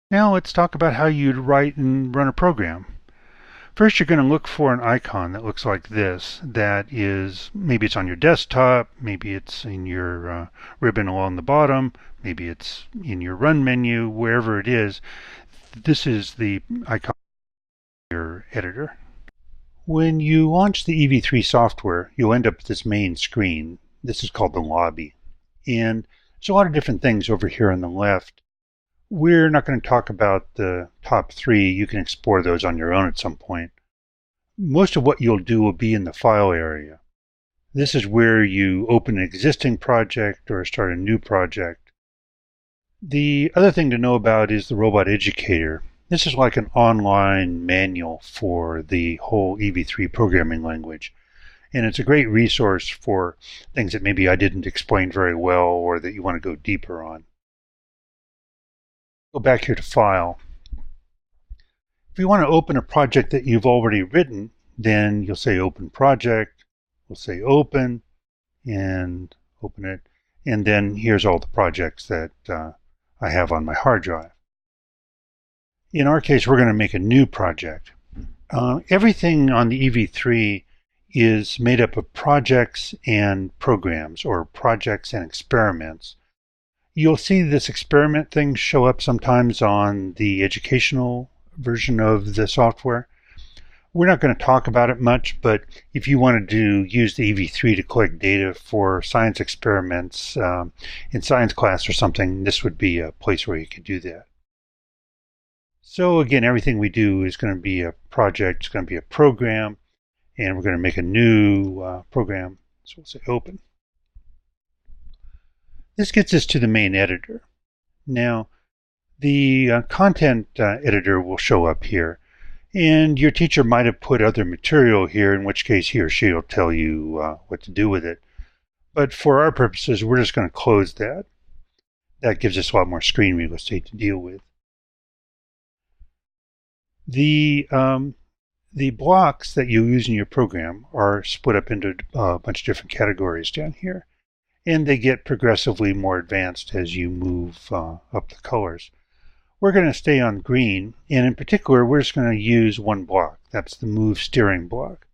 Now let's talk about how you'd write and run a program. First, you're going to look for an icon that looks like this. That is, maybe it's on your desktop, maybe it's in your ribbon along the bottom, maybe it's in your run menu, wherever it is. This is the icon of your editor. When you launch the EV3 software, you'll end up with this main screen. This is called the lobby. And there's a lot of different things over here on the left. We're not going to talk about the top three. You can explore those on your own at some point. Most of what you'll do will be in the file area. This is where you open an existing project or start a new project. The other thing to know about is the Robot Educator. This is like an online manual for the whole EV3 programming language. And it's a great resource for things that maybe I didn't explain very well or that you want to go deeper on. Go back here to File. If you want to open a project that you've already written, then you'll say Open Project. We'll say Open and open it. And then here's all the projects that I have on my hard drive. In our case, we're going to make a new project. Everything on the EV3 is made up of projects and programs, or projects and experiments. You'll see this experiment thing show up sometimes on the educational version of the software. We're not going to talk about it much, but if you wanted to use the EV3 to collect data for science experiments in science class or something, this would be a place where you could do that. So again, everything we do is going to be a project, it's going to be a program, and we're going to make a new program. So we'll say Open. This gets us to the main editor. Now, the content editor will show up here, and your teacher might have put other material here, in which case he or she will tell you what to do with it. But for our purposes, we're just going to close that. That gives us a lot more screen real estate to deal with. The blocks that you use in your program are split up into a bunch of different categories down here. And they get progressively more advanced as you move up the colors. We're going to stay on green, and in particular, we're just going to use one block. That's the Move Steering block.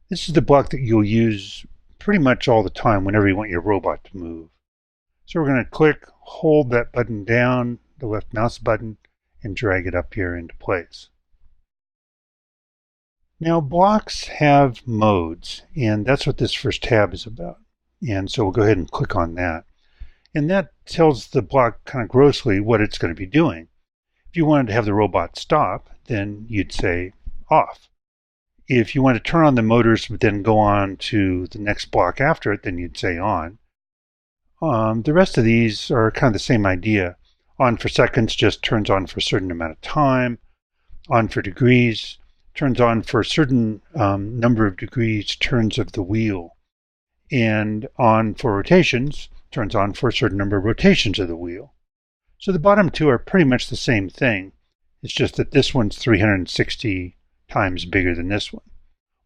This is the block that you'll use pretty much all the time whenever you want your robot to move. So we're going to click, hold that button down, the left mouse button, and drag it up here into place. Now, blocks have modes, and that's what this first tab is about. And so we'll go ahead and click on that. And that tells the block kind of grossly what it's going to be doing. If you wanted to have the robot stop, then you'd say off. If you want to turn on the motors but then go on to the next block after it, then you'd say on. The rest of these are kind of the same idea. On for seconds just turns on for a certain amount of time. On for degrees turns on for a certain number of degrees turns of the wheel. And on for rotations turns on for a certain number of rotations of the wheel. So the bottom two are pretty much the same thing. It's just that this one's 360 times bigger than this one.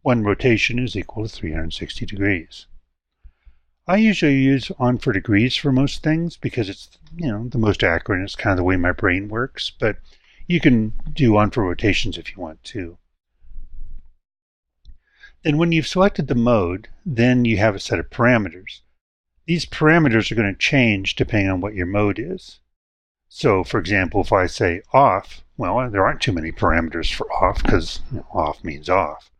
One rotation is equal to 360 degrees. I usually use on for degrees for most things because it's the most accurate and it's kind of the way my brain works, but you can do on for rotations if you want to. Then when you've selected the mode, then you have a set of parameters. These parameters are going to change depending on what your mode is. So, for example, if I say off, well, there aren't too many parameters for off because off means off.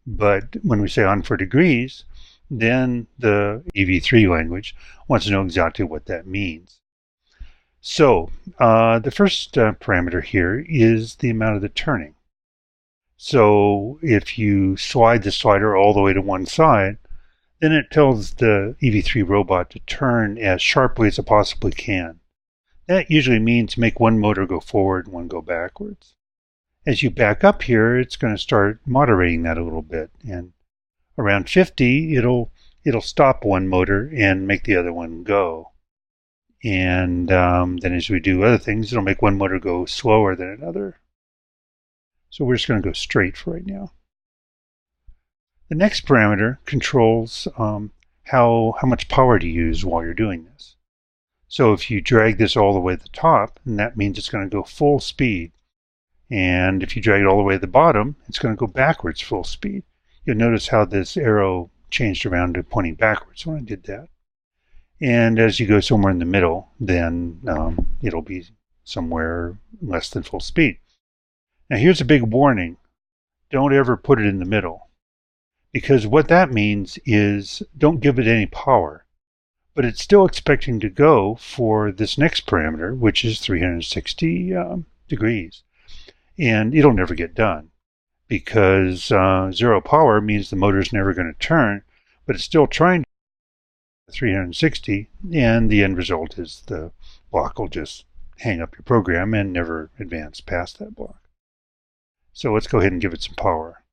But when we say on for degrees, then the EV3 language wants to know exactly what that means. So, the first parameter here is the amount of the turning. So if you slide the slider all the way to one side, then it tells the EV3 robot to turn as sharply as it possibly can. That usually means make one motor go forward and one go backwards. As you back up here, it's going to start moderating that a little bit. And around 50, it'll stop one motor and make the other one go. And then as we do other things, it'll make one motor go slower than another. So we're just going to go straight for right now. The next parameter controls how much power to use while you're doing this. So if you drag this all the way to the top, then that means it's going to go full speed. And if you drag it all the way to the bottom, it's going to go backwards full speed. You'll notice how this arrow changed around to pointing backwards when I did that. And as you go somewhere in the middle, then it'll be somewhere less than full speed. Now here's a big warning. Don't ever put it in the middle. Because what that means is don't give it any power. But it's still expecting to go for this next parameter, which is 360 degrees. And it'll never get done. Because zero power means the motor's never going to turn, but it's still trying to 360, and the end result is the block will just hang up your program and never advance past that block. So let's go ahead and give it some power.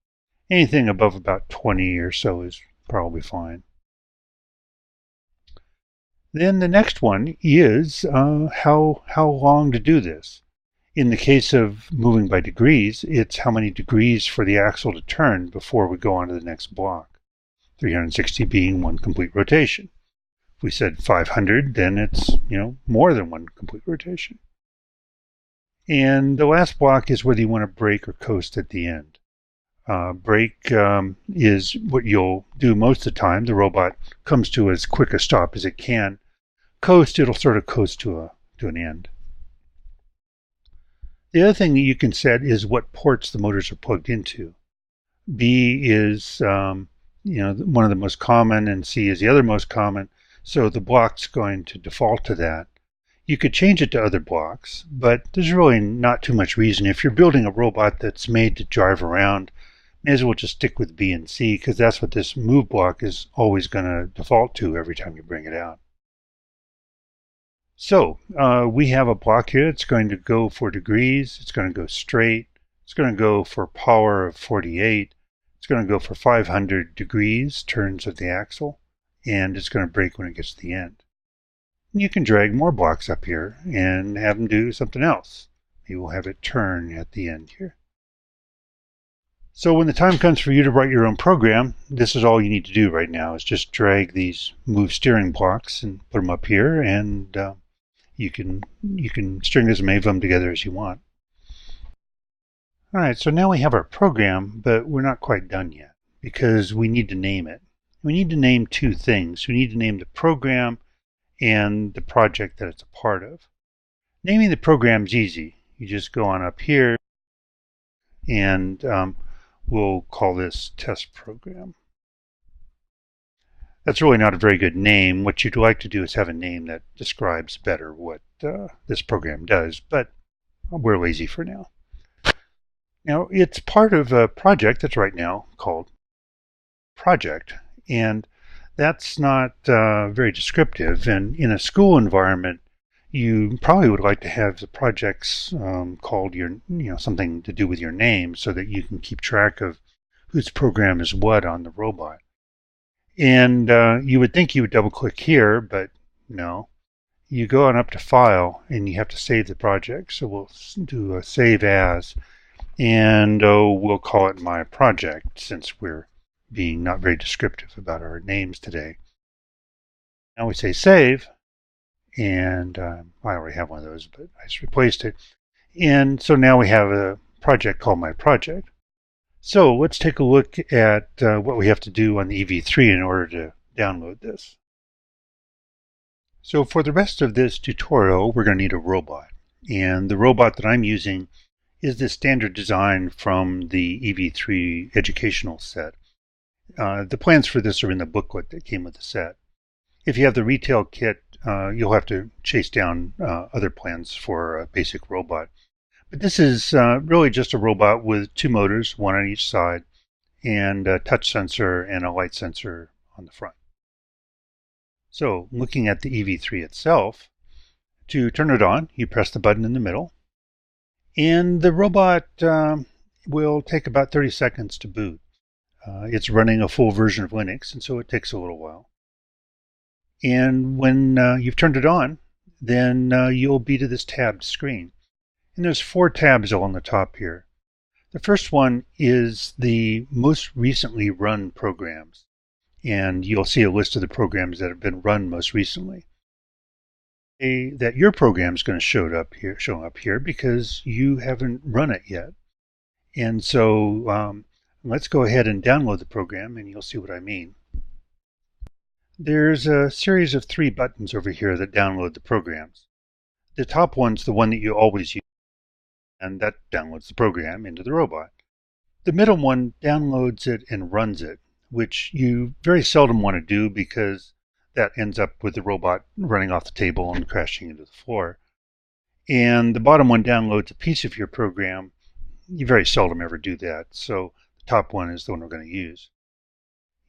Anything above about 20 or so is probably fine. Then the next one is how long to do this. In the case of moving by degrees, it's how many degrees for the axle to turn before we go on to the next block. 360 being one complete rotation. If we said 500, then it's, more than one complete rotation. And the last block is whether you want to brake or coast at the end. Brake is what you'll do most of the time. The robot comes to as quick a stop as it can. Coast, it'll sort of coast to an end. The other thing that you can set is what ports the motors are plugged into. B is one of the most common, and C is the other most common. So the block's going to default to that. You could change it to other blocks, but there's really not too much reason. If you're building a robot that's made to drive around, may as well just stick with B and C, because that's what this move block is always going to default to every time you bring it out. So we have a block here. It's going to go for degrees. It's going to go straight. It's going to go for power of 48. It's going to go for 500 degrees turns of the axle. And it's going to brake when it gets to the end. And you can drag more blocks up here and have them do something else. Maybe we'll have it turn at the end here. So when the time comes for you to write your own program, this is all you need to do right now, is just drag these move steering blocks and put them up here, and you can string as many of them together as you want. All right, so now we have our program, but we're not quite done yet because we need to name it. We need to name two things. We need to name the program and the project that it's a part of. Naming the program's easy. You just go on up here and we'll call this test program. That's really not a very good name. What you'd like to do is have a name that describes better what this program does, but we're lazy for now. Now, it's part of a project that's right now called project. And that's not very descriptive. And in a school environment, you probably would like to have the projects called something to do with your name so that you can keep track of whose program is what on the robot. And you would think you would double click here, but no. You go on up to File and you have to save the project. So we'll do a Save As, and we'll call it My Project since we're being not very descriptive about our names today. Now we say save, and I already have one of those, but I just replaced it. And so now we have a project called My Project. So let's take a look at what we have to do on the EV3 in order to download this. So for the rest of this tutorial, we're going to need a robot. And the robot that I'm using is the standard design from the EV3 educational set. The plans for this are in the booklet that came with the set. If you have the retail kit, you'll have to chase down other plans for a basic robot. But this is really just a robot with two motors, one on each side, and a touch sensor and a light sensor on the front. So looking at the EV3 itself, to turn it on, you press the button in the middle, and the robot will take about 30 seconds to boot. It's running a full version of Linux, and so it takes a little while. And when you've turned it on, then you'll be to this tabbed screen. And there's 4 tabs along the top here. The first one is the most recently run programs. And you'll see a list of the programs that have been run most recently. that your program is going to show up here because you haven't run it yet. And so let's go ahead and download the program and you'll see what I mean. There's a series of 3 buttons over here that download the programs. The top one's the one that you always use, and that downloads the program into the robot. The middle one downloads it and runs it, which you very seldom want to do because that ends up with the robot running off the table and crashing into the floor. And the bottom one downloads a piece of your program. You very seldom ever do that, so the top one is the one we're going to use.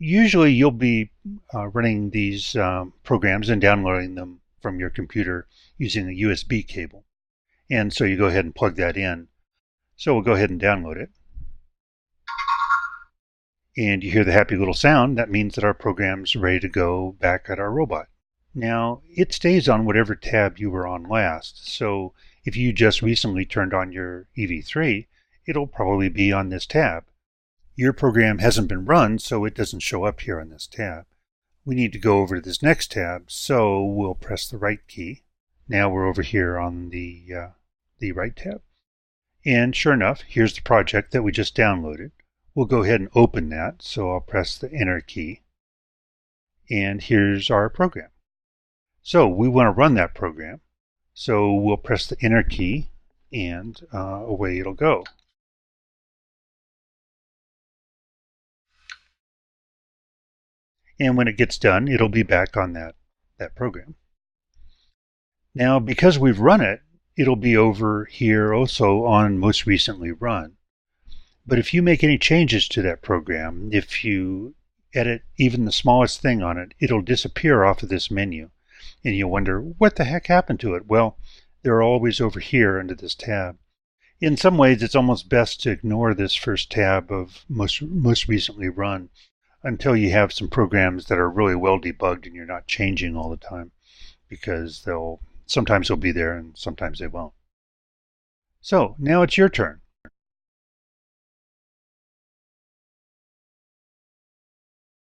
Usually you'll be running these programs and downloading them from your computer using a USB cable. And so you go ahead and plug that in. So we'll go ahead and download it. And you hear the happy little sound. That means that our program's ready to go back at our robot. Now, it stays on whatever tab you were on last. So if you just recently turned on your EV3, it'll probably be on this tab. Your program hasn't been run, so it doesn't show up here on this tab. We need to go over to this next tab, so we'll press the right key. Now we're over here on the right tab. And sure enough, here's the project that we just downloaded. We'll go ahead and open that, so I'll press the Enter key. And here's our program. So we want to run that program, so we'll press the Enter key, and away it'll go. And when it gets done, it'll be back on that program. Now, because we've run it, it'll be over here also on Most Recently Run. But if you make any changes to that program, if you edit even the smallest thing on it, it'll disappear off of this menu. And you'll wonder, what the heck happened to it? Well, they're always over here under this tab. In some ways, it's almost best to ignore this first tab of most recently run until you have some programs that are really well debugged and you're not changing all the time, because sometimes they'll be there and sometimes they won't. So now it's your turn.